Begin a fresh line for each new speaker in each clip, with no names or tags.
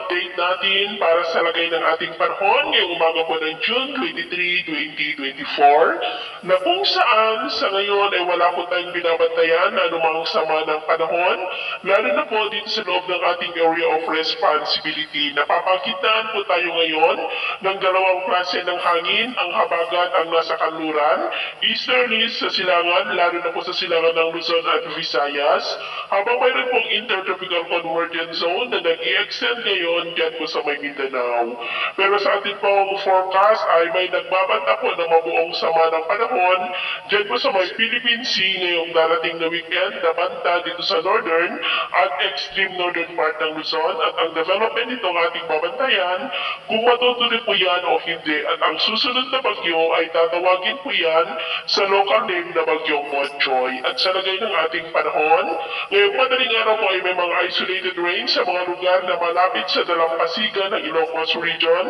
update natin para sa lagay ng ating panahon ngayong umaga po ng June 23, 2024 na kung saan sa ngayon ay wala po tayong binabantayan na anumang sama ng panahon, lalo na po dito sa loob ng ating area of responsibility. Napapakitaan po tayo ngayon ng dalawang klase ng hangin, ang habagat ang nasa kanluran, easterlies sa silangan, lalo na po sa silangan ng Luzon at Visayas, habang mayroon pong intertropical convergence zone na nag-i-extend ngayon dyan po sa may Mindanao. Pero sa ating pong forecast ay may nagbabanta po na mabuong sama ng panahon dyan po sa may Philippine Sea ngayong darating na weekend na banta dito sa northern at extreme northern part ng Luzon at ang development nitong ating babantayan kung matutuloy po yan o hindi at ang susunod na bagyo ay tatawagin po yan sa local name na bagyong Monchoy. At sa lagay ng ating panahon, ngayong madaling araw po ay may mga isolated rain sa mga lugar na malapit sa dalampasigan ng Ilocos Region,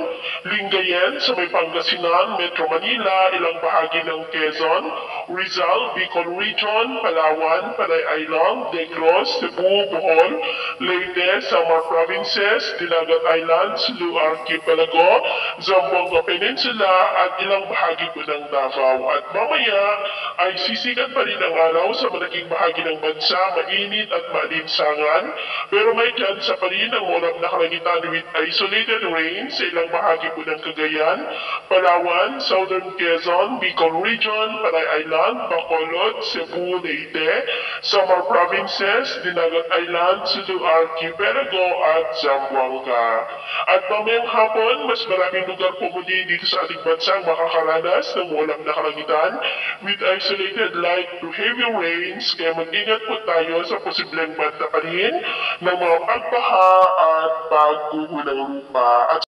Lingayen sa may Pangasinan, Metro Manila, ilang bahagi ng Quezon, Rizal, Bicol Region, Palawan, Panay Island, Negros, Cebu, Bohol, Leyte, Samar Provinces, Dinagat Islands, Sulu Archipelago, Zamboanga Peninsula at ilang bahagi po ng Davao. At mamaya ay sisikat pa rin ang araw sa malaking bahagi ng bansa, mainit at maalinsangan, pero may tsansa pa rin ang ulap na kalangitan with isolated rain sa ilang bahagi po ng Cagayan, Palawan, Southern Quezon, Bicol Region, Panay Island, Bacolod, Cebu, Leyte, Samar Provinces, Dinagat Island, Sulu Archipelago at Zamboanga. At mamayang hapon, mas maraming lugar po muli dito sa ating bansa ang makakaranas ng ulap na kalangitan with isolated light to heavy rains, kaya mag-ingat po tayo sa posibleng banta pa rin ng mga pagbaha at pagguho ng lupa. At